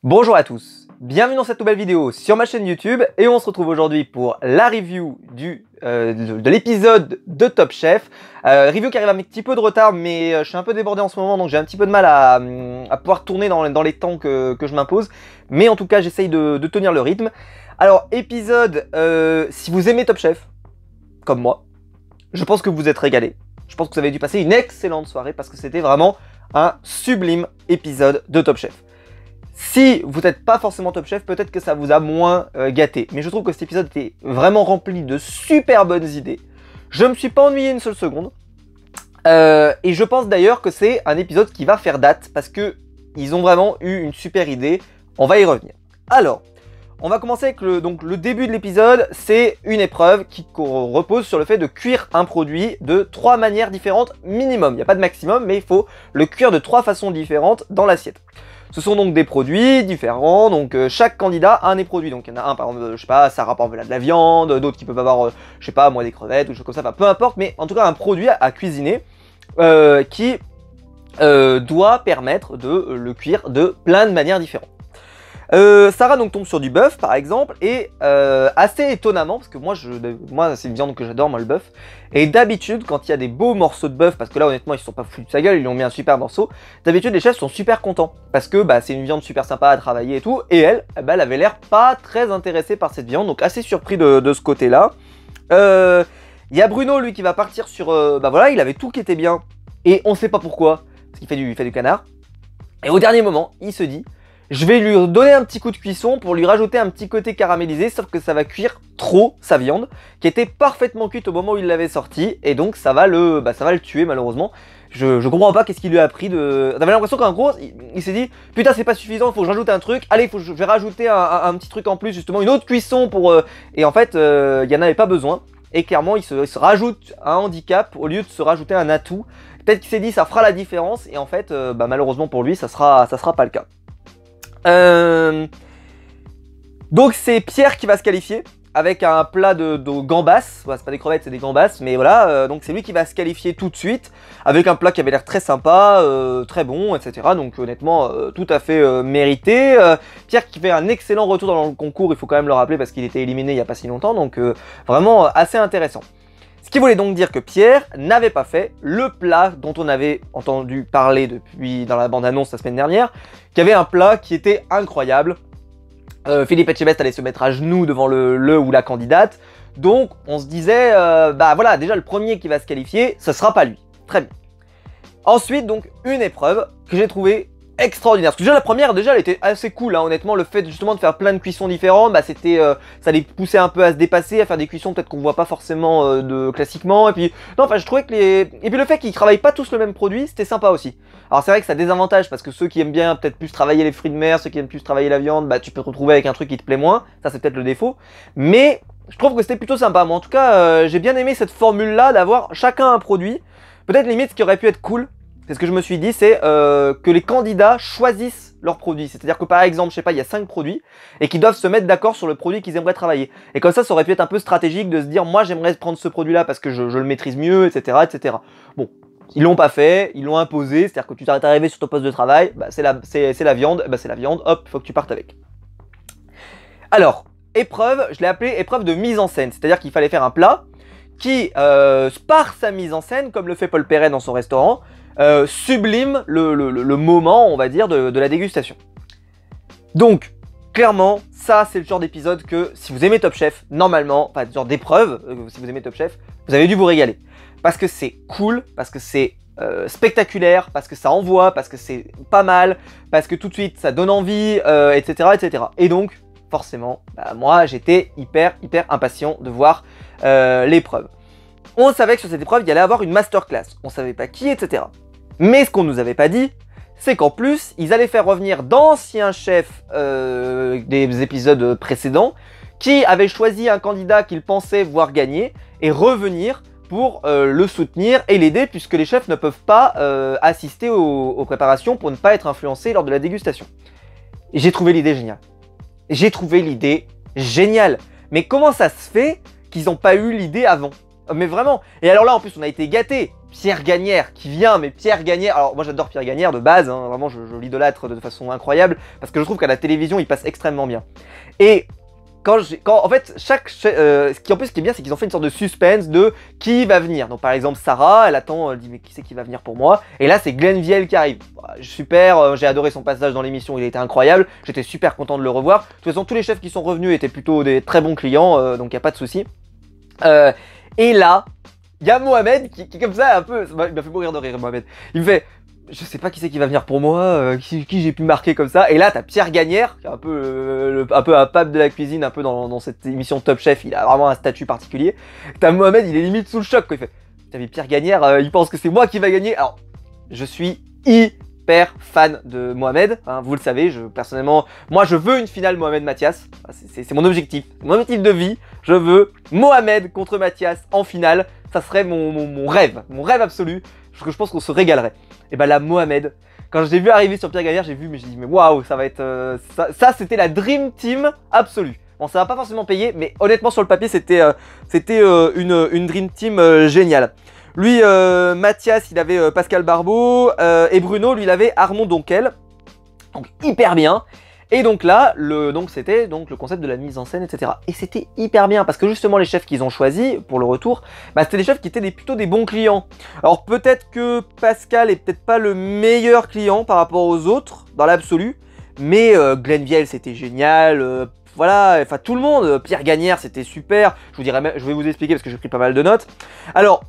Bonjour à tous, bienvenue dans cette nouvelle vidéo sur ma chaîne YouTube et on se retrouve aujourd'hui pour la review de l'épisode de Top Chef. Review qui arrive avec un petit peu de retard mais je suis un peu débordé en ce moment donc j'ai un petit peu de mal à pouvoir tourner dans les temps que je m'impose. Mais en tout cas j'essaye de tenir le rythme. Alors épisode, si vous aimez Top Chef, comme moi, je pense que vous vous êtes régalés. Je pense que vous avez dû passer une excellente soirée parce que c'était vraiment un sublime épisode de Top Chef. Si vous n'êtes pas forcément Top Chef, peut-être que ça vous a moins gâté. Mais je trouve que cet épisode était vraiment rempli de super bonnes idées. Je ne me suis pas ennuyé une seule seconde. Et je pense d'ailleurs que c'est un épisode qui va faire date parce que ils ont vraiment eu une super idée. On va y revenir. Alors, on va commencer avec le début de l'épisode. C'est une épreuve qui repose sur le fait de cuire un produit de 3 manières différentes minimum. Il n'y a pas de maximum, mais il faut le cuire de 3 façons différentes dans l'assiette. Ce sont donc des produits différents, donc chaque candidat a un des produits. Donc il y en a un, par exemple, je sais pas, Sarah par exemple, elle a de la viande, d'autres qui peuvent avoir, je sais pas, moi des crevettes ou des choses comme ça, enfin peu importe, mais en tout cas un produit à cuisiner qui doit permettre de le cuire de plein de manières différentes. Sarah donc tombe sur du bœuf par exemple et assez étonnamment parce que moi c'est une viande que j'adore, moi le bœuf, et d'habitude quand il y a des beaux morceaux de bœuf, parce que là honnêtement ils se sont pas foutus de sa gueule, ils lui ont mis un super morceau, d'habitude les chefs sont super contents parce que c'est une viande super sympa à travailler et tout, et elle avait l'air pas très intéressée par cette viande, donc assez surpris de ce côté là. Il y a Bruno lui qui va partir sur voilà, il avait tout qui était bien et on sait pas pourquoi parce qu'il fait du canard, et au dernier moment il se dit je vais lui donner un petit coup de cuisson pour lui rajouter un petit côté caramélisé, sauf que ça va cuire trop sa viande, qui était parfaitement cuite au moment où il l'avait sortie, et donc ça va le tuer malheureusement. Je comprends pas qu'est-ce qu'il lui a pris de... T'avais l'impression qu'en gros, il s'est dit « Putain, c'est pas suffisant, il faut que je rajoute un truc, allez, je vais rajouter un petit truc en plus, justement, une autre cuisson pour... Et en fait, il y en avait pas besoin, et clairement, il se rajoute un handicap au lieu de se rajouter un atout. Peut-être qu'il s'est dit « Ça fera la différence », et en fait, malheureusement pour lui, ça sera pas le cas. Donc c'est Pierre qui va se qualifier avec un plat de gambas. Ouais, c'est pas des crevettes, c'est des gambas, mais voilà, donc c'est lui qui va se qualifier tout de suite avec un plat qui avait l'air très sympa, très bon, etc. Donc honnêtement tout à fait mérité. Pierre qui fait un excellent retour dans le concours, il faut quand même le rappeler parce qu'il était éliminé il n'y a pas si longtemps, donc vraiment assez intéressant. Ce qui voulait donc dire que Pierre n'avait pas fait le plat dont on avait entendu parler depuis dans la bande-annonce la semaine dernière, qui avait un plat qui était incroyable. Philippe Etchebest allait se mettre à genoux devant le ou la candidate, donc on se disait, voilà, déjà le premier qui va se qualifier, ce sera pas lui. Très bien. Ensuite, donc, une épreuve que j'ai trouvée extraordinaire. Parce que déjà la première, elle était assez cool, hein, honnêtement, le fait justement de faire plein de cuissons différentes, c'était, ça les poussait un peu à se dépasser, à faire des cuissons peut-être qu'on voit pas forcément classiquement, et puis, non, enfin je trouvais que et puis le fait qu'ils travaillent pas tous le même produit, c'était sympa aussi. Alors c'est vrai que ça désavantage, parce que ceux qui aiment bien peut-être plus travailler les fruits de mer, ceux qui aiment plus travailler la viande, tu peux te retrouver avec un truc qui te plaît moins, ça c'est peut-être le défaut, mais je trouve que c'était plutôt sympa. Moi en tout cas, j'ai bien aimé cette formule-là, d'avoir chacun un produit. Peut-être limite ce qui aurait pu être cool, c'est ce que je me suis dit, c'est que les candidats choisissent leurs produits. C'est-à-dire que par exemple, je sais pas, il y a 5 produits et qu'ils doivent se mettre d'accord sur le produit qu'ils aimeraient travailler. Et comme ça aurait pu être un peu stratégique de se dire, moi j'aimerais prendre ce produit-là parce que je le maîtrise mieux, etc., etc. Bon, ils l'ont pas fait, ils l'ont imposé, c'est-à-dire que tu t'es arrivé sur ton poste de travail, c'est la viande, c'est la viande, hop, faut que tu partes avec. Alors, épreuve, je l'ai appelé épreuve de mise en scène, c'est-à-dire qu'il fallait faire un plat qui, par sa mise en scène, comme le fait Paul Perret dans son restaurant, sublime le moment, on va dire, de la dégustation. Donc, clairement, ça c'est le genre d'épisode que, si vous aimez Top Chef, normalement, enfin, genre d'épreuve, si vous aimez Top Chef, vous avez dû vous régaler. Parce que c'est cool, parce que c'est spectaculaire, parce que ça envoie, parce que c'est pas mal, parce que tout de suite ça donne envie, etc., etc. Et donc, forcément, moi j'étais hyper impatient de voir l'épreuve. On savait que sur cette épreuve, il y allait avoir une masterclass. On savait pas qui, etc. Mais ce qu'on nous avait pas dit, c'est qu'en plus, ils allaient faire revenir d'anciens chefs des épisodes précédents qui avaient choisi un candidat qu'ils pensaient voir gagner et revenir pour le soutenir et l'aider, puisque les chefs ne peuvent pas assister aux préparations pour ne pas être influencés lors de la dégustation. Et j'ai trouvé l'idée géniale. J'ai trouvé l'idée géniale. Mais comment ça se fait qu'ils n'ont pas eu l'idée avant? Mais vraiment. Et alors là, en plus, on a été gâtés. Pierre Gagnère qui vient, mais Pierre Gagnère... Alors moi j'adore Pierre Gagnère de base, hein, vraiment je l'idolâtre de façon incroyable, parce que je trouve qu'à la télévision il passe extrêmement bien. Et en fait, ce qui est bien, c'est qu'ils ont fait une sorte de suspense de qui va venir. Donc par exemple Sarah, elle attend, elle dit mais qui c'est qui va venir pour moi? Et là c'est Glenn Viel qui arrive. Super, j'ai adoré son passage dans l'émission, il était incroyable, j'étais super content de le revoir. De toute façon tous les chefs qui sont revenus étaient plutôt des très bons clients, donc il n'y a pas de souci. Et là, il y a Mohamed qui comme ça un peu, il m'a fait mourir de rire Mohamed. Il me fait, je sais pas qui c'est qui va venir pour moi, qui j'ai pu marquer comme ça. Et là t'as Pierre Gagnère, qui est un peu un pape de la cuisine, un peu dans cette émission Top Chef, il a vraiment un statut particulier. T'as Mohamed, il est limite sous le choc quoi. Il fait, t'as vu Pierre Gagnère, il pense que c'est moi qui va gagner. Alors, je suis hyper fan de Mohamed, hein, vous le savez, personnellement, moi je veux une finale Mohamed-Mathias, c'est mon objectif de vie, je veux Mohamed contre Mathias en finale, ça serait mon rêve absolu, parce que je pense qu'on se régalerait. Et bah là, Mohamed, quand je l'ai vu arriver sur Pierre Gagnère, j'ai dit mais waouh, ça va être, ça c'était la Dream Team absolue. Bon, ça va pas forcément payer, mais honnêtement sur le papier c'était une Dream Team géniale. Lui, Mathias, il avait Pascal Barbeau, et Bruno, lui, il avait Armand Donquel. Donc hyper bien. Et donc là, c'était le concept de la mise en scène, etc. Et c'était hyper bien, parce que justement, les chefs qu'ils ont choisis pour le retour, bah, c'était des chefs qui étaient plutôt des bons clients. Alors peut-être que Pascal est peut-être pas le meilleur client par rapport aux autres, dans l'absolu, mais Glenn Viel, c'était génial, voilà, enfin tout le monde, Pierre Gagnère, c'était super. Je vais vous expliquer parce que j'ai pris pas mal de notes. Alors,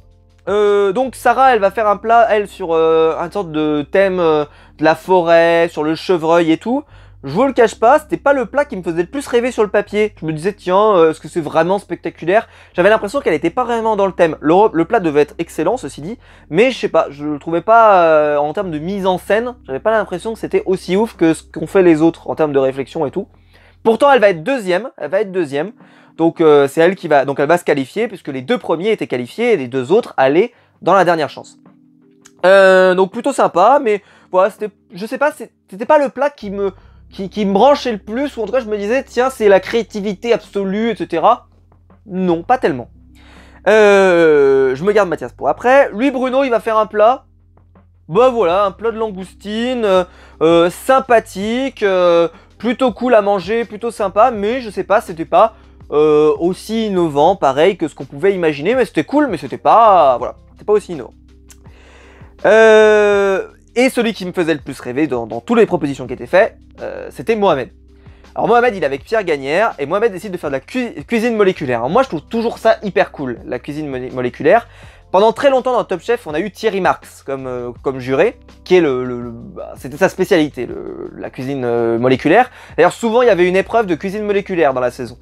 donc Sarah, elle va faire un plat, elle, sur une sorte de thème de la forêt, sur le chevreuil et tout. Je vous le cache pas, c'était pas le plat qui me faisait le plus rêver sur le papier. Je me disais, tiens, est-ce que c'est vraiment spectaculaire? J'avais l'impression qu'elle était pas vraiment dans le thème. Le plat devait être excellent, ceci dit, mais je sais pas, je le trouvais pas, en termes de mise en scène, j'avais pas l'impression que c'était aussi ouf que ce qu'ont fait les autres, en termes de réflexion et tout. Pourtant, elle va être deuxième, donc c'est elle qui va, donc elle va se qualifier, puisque les deux premiers étaient qualifiés, et les deux autres allaient dans la dernière chance. Donc plutôt sympa, mais voilà, je sais pas, c'était pas le plat qui me branchait le plus, ou en tout cas je me disais, tiens, c'est la créativité absolue, etc. Non, pas tellement. Je me garde Mathias pour après. Lui, Bruno, il va faire un plat. Bah voilà, un plat de langoustine, sympathique, plutôt cool à manger, plutôt sympa, mais je sais pas, c'était pas aussi innovant, pareil, que ce qu'on pouvait imaginer, mais c'était cool, mais c'était pas, voilà, c'était pas aussi innovant. Et celui qui me faisait le plus rêver dans toutes les propositions qui étaient faites, c'était Mohamed. Alors Mohamed, il est avec Pierre Gagnère, et Mohamed décide de faire de la cuisine moléculaire. Alors moi, je trouve toujours ça hyper cool, la cuisine moléculaire. Pendant très longtemps dans Top Chef, on a eu Thierry Marx comme juré, qui est c'était sa spécialité, la cuisine moléculaire. D'ailleurs, souvent, il y avait une épreuve de cuisine moléculaire dans la saison.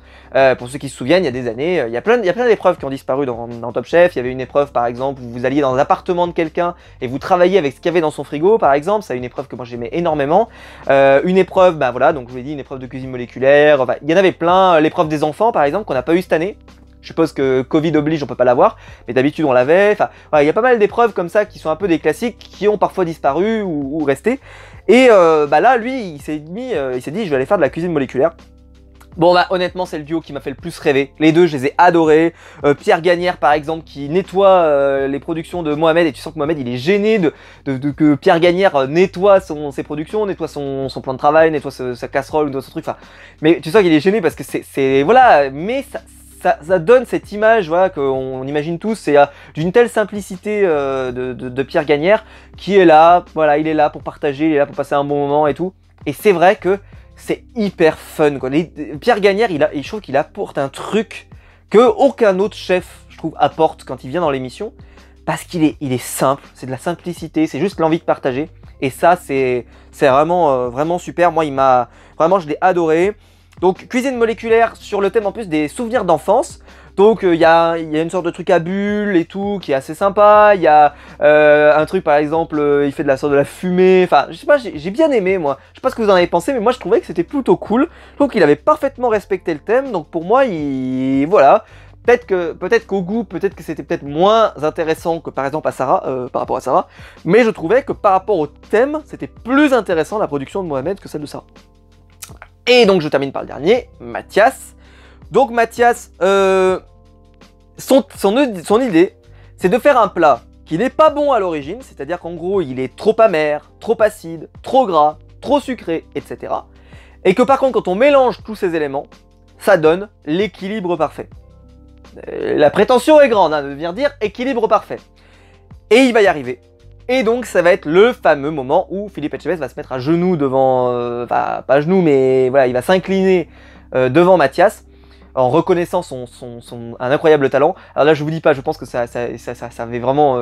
Pour ceux qui se souviennent, il y a des années, il y a plein d'épreuves qui ont disparu dans Top Chef. Il y avait une épreuve, par exemple, où vous alliez dans l'appartement de quelqu'un et vous travailliez avec ce qu'il y avait dans son frigo, par exemple. C'est une épreuve que moi j'aimais énormément. Une épreuve, bah voilà, donc je vous l'ai dit, une épreuve de cuisine moléculaire. Enfin, il y en avait plein. L'épreuve des enfants, par exemple, qu'on n'a pas eu cette année. Je suppose que Covid oblige, on peut pas l'avoir, mais d'habitude on l'avait. Enfin, voilà, il y a pas mal d'épreuves comme ça qui sont un peu des classiques, qui ont parfois disparu ou resté. Et bah là, lui, il s'est dit, je vais aller faire de la cuisine moléculaire. Bon bah honnêtement c'est le duo qui m'a fait le plus rêver, les deux je les ai adorés, Pierre Gagnère par exemple qui nettoie les productions de Mohamed, et tu sens que Mohamed il est gêné que Pierre Gagnère nettoie ses productions, nettoie son plan de travail, nettoie sa casserole, nettoie son truc, enfin, mais tu sens qu'il est gêné parce que c'est voilà, mais ça donne cette image, voilà, qu'on imagine tous, c'est d'une telle simplicité de Pierre Gagnère qui est là, voilà, il est là pour partager, il est là pour passer un bon moment et tout, et c'est vrai que c'est hyper fun, quoi. Pierre Gagnère, je trouve qu'il apporte un truc que aucun autre chef, je trouve, apporte quand il vient dans l'émission, parce qu'il est simple, c'est de la simplicité, c'est juste l'envie de partager, et ça, c'est vraiment, vraiment super. Moi, vraiment, je l'ai adoré. Donc, cuisine moléculaire sur le thème en plus des souvenirs d'enfance. Donc il y a une sorte de truc à bulles et tout qui est assez sympa. Il y a un truc par exemple, il fait de la sorte de la fumée. Enfin, je sais pas, j'ai bien aimé moi. Je sais pas ce que vous en avez pensé, mais moi je trouvais que c'était plutôt cool. Donc il avait parfaitement respecté le thème. Donc pour moi, voilà. Peut-être qu'au goût, peut-être que c'était peut-être moins intéressant que par exemple par rapport à Sarah. Mais je trouvais que par rapport au thème, c'était plus intéressant la production de Mohamed que celle de Sarah. Et donc je termine par le dernier, Mathias. Donc Mathias, son idée, c'est de faire un plat qui n'est pas bon à l'origine, c'est-à-dire qu'en gros, il est trop amer, trop acide, trop gras, trop sucré, etc. Et que par contre, quand on mélange tous ces éléments, ça donne l'équilibre parfait. La prétention est grande, hein, de venir dire équilibre parfait. Et il va y arriver. Et donc, ça va être le fameux moment où Philippe Etchebest va se mettre à genoux devant... Enfin, pas à genoux, mais voilà, il va s'incliner devant Mathias, en reconnaissant un incroyable talent. Alors là, je vous dis pas, je pense que ça avait vraiment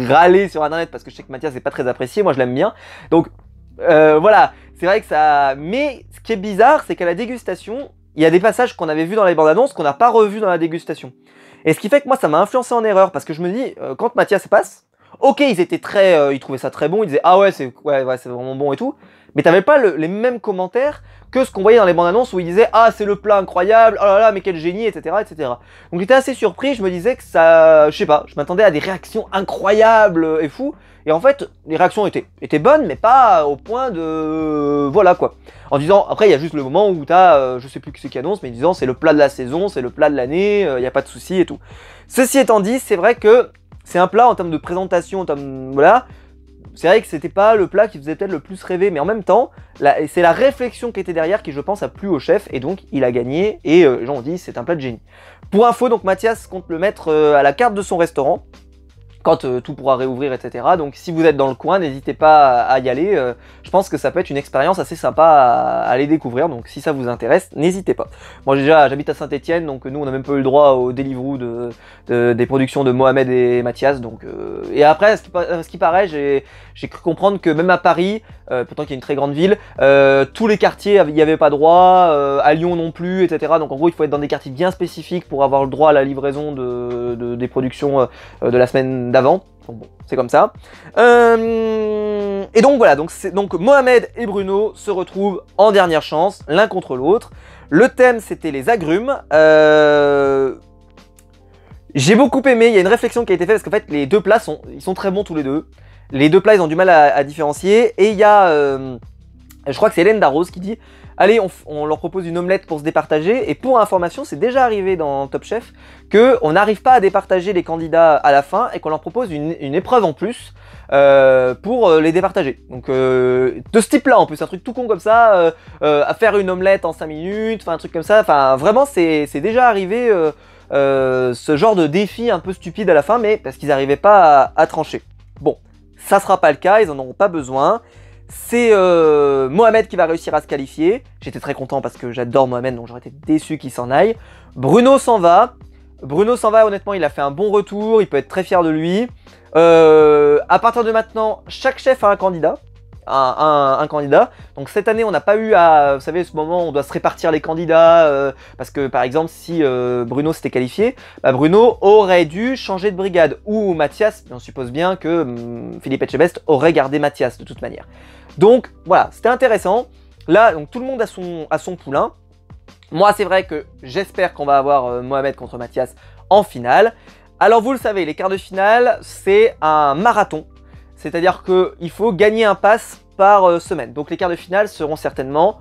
râlé sur Internet, parce que je sais que Mathias n'est pas très apprécié, moi je l'aime bien. Donc, voilà, c'est vrai que ça... Mais ce qui est bizarre, c'est qu'à la dégustation, il y a des passages qu'on avait vus dans les bandes annonces qu'on n'a pas revus dans la dégustation. Et ce qui fait que moi, ça m'a influencé en erreur, parce que je me dis, quand Mathias passe, ok, ils étaient ils trouvaient ça très bon, ils disaient, ah ouais, c'est vraiment bon et tout, mais t'avais pas les mêmes commentaires que ce qu'on voyait dans les bandes annonces où ils disaient, ah, c'est le plat incroyable, oh là là, mais quel génie, etc., etc. Donc j'étais assez surpris, je me disais que ça, je sais pas, je m'attendais à des réactions incroyables et fous, et en fait, les réactions étaient bonnes, mais pas au point de... Voilà quoi. En disant, après il y a juste le moment où t'as, je sais plus qui c'est qui annonce, mais disant c'est le plat de la saison, c'est le plat de l'année, il n'y a pas de souci et tout. Ceci étant dit, c'est vrai que c'est un plat en termes de présentation, en termes, voilà, c'est vrai que c'était pas le plat qui faisait peut-être le plus rêver, mais en même temps, c'est la réflexion qui était derrière qui, je pense, a plu au chef, et donc il a gagné, et les gens ont dit c'est un plat de génie. Pour info, donc Mathias compte le mettre à la carte de son restaurant, quand tout pourra réouvrir, etc. Donc si vous êtes dans le coin, n'hésitez pas à y aller. Je pense que ça peut être une expérience assez sympa à aller découvrir. Donc si ça vous intéresse, n'hésitez pas. Moi j'habite à Saint-Etienne, donc nous on n'a même pas eu le droit au Deliveroo des productions de Mohamed et Mathias. Donc, et après, ce qui paraît, j'ai cru comprendre que même à Paris, pourtant qu'il y a une très grande ville, tous les quartiers n'y avaient pas droit, à Lyon non plus, etc. Donc en gros il faut être dans des quartiers bien spécifiques pour avoir le droit à la livraison des productions de la semaine d'avant. Donc bon, c'est comme ça. Et donc voilà, donc Mohamed et Bruno se retrouvent en dernière chance, l'un contre l'autre. Le thème c'était les agrumes. J'ai beaucoup aimé, il y a une réflexion qui a été faite parce qu'en fait les deux plats ils sont très bons tous les deux. Les deux plats ils ont du mal à différencier. Et il y a, je crois que c'est Hélène Darroze qui dit allez, on leur propose une omelette pour se départager. Et pour information, c'est déjà arrivé dans Top Chef qu'on n'arrive pas à départager les candidats à la fin et qu'on leur propose une épreuve en plus pour les départager. Donc de ce type-là, en plus, un truc tout con comme ça, à faire une omelette en 5 minutes, enfin un truc comme ça. Enfin vraiment, c'est déjà arrivé ce genre de défi un peu stupide à la fin, mais parce qu'ils n'arrivaient pas à trancher. Bon, ça sera pas le cas, ils en auront pas besoin. C'est Mohamed qui va réussir à se qualifier. J'étais très content parce que j'adore Mohamed, donc j'aurais été déçu qu'il s'en aille. Bruno s'en va. Honnêtement, il a fait un bon retour, il peut être très fier de lui. À partir de maintenant, chaque chef a un candidat. Un candidat. Donc cette année, on n'a pas eu à... Vous savez, ce moment où on doit se répartir les candidats. Parce que par exemple, si Bruno s'était qualifié, bah, Bruno aurait dû changer de brigade. Ou Mathias, on suppose bien que Philippe Etchebest aurait gardé Mathias de toute manière. Donc voilà, c'était intéressant. Là, donc tout le monde a son poulain. Moi, c'est vrai que j'espère qu'on va avoir Mohamed contre Mathias en finale. Alors vous le savez, les quarts de finale, c'est un marathon. C'est-à-dire qu'il faut gagner un pass par semaine. Donc les quarts de finale seront certainement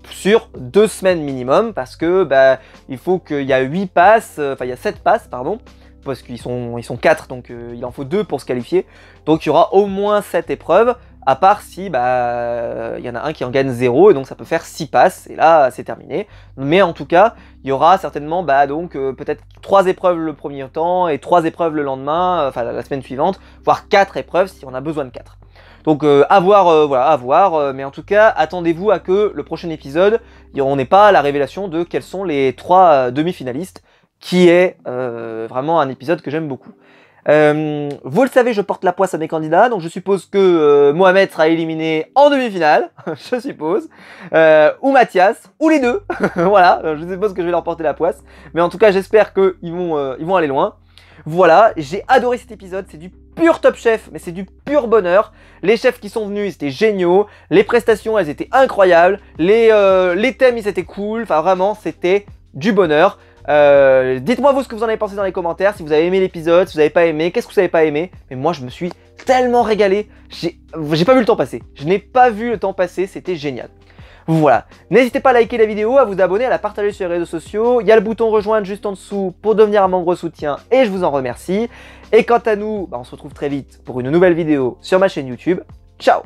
sur 2 semaines minimum. Parce que bah, il faut qu'il y a 8 passes, enfin il y a 7 passes, pardon. Parce qu'ils sont 4, donc il en faut 2 pour se qualifier. Donc il y aura au moins 7 épreuves. À part si bah, y en a un qui en gagne 0 et donc ça peut faire 6 passes et là c'est terminé. Mais en tout cas, il y aura certainement bah, donc peut-être 3 épreuves le premier temps et 3 épreuves le lendemain, enfin la semaine suivante, voire 4 épreuves si on a besoin de 4. Donc à voir, voilà, à voir, mais en tout cas, attendez-vous à que le prochain épisode, on n'ait pas la révélation de quels sont les 3 demi-finalistes, qui est vraiment un épisode que j'aime beaucoup. Vous le savez, je porte la poisse à mes candidats, donc je suppose que Mohamed sera éliminé en demi-finale, je suppose, ou Mathias, ou les deux, voilà, je suppose que je vais leur porter la poisse, mais en tout cas j'espère qu'ils vont aller loin. Voilà, j'ai adoré cet épisode, c'est du pur Top Chef, mais c'est du pur bonheur. Les chefs qui sont venus, ils étaient géniaux, les prestations, elles étaient incroyables, les thèmes, ils étaient cool, enfin vraiment, c'était du bonheur. Dites-moi vous ce que vous en avez pensé dans les commentaires, si vous avez aimé l'épisode, si vous n'avez pas aimé, qu'est-ce que vous n'avez pas aimé. Mais moi je me suis tellement régalé, j'ai pas vu le temps passer, je n'ai pas vu le temps passer, c'était génial. Voilà, n'hésitez pas à liker la vidéo, à vous abonner, à la partager sur les réseaux sociaux. Il y a le bouton rejoindre juste en dessous pour devenir un membre soutien et je vous en remercie. Et quant à nous, on se retrouve très vite pour une nouvelle vidéo sur ma chaîne YouTube. Ciao!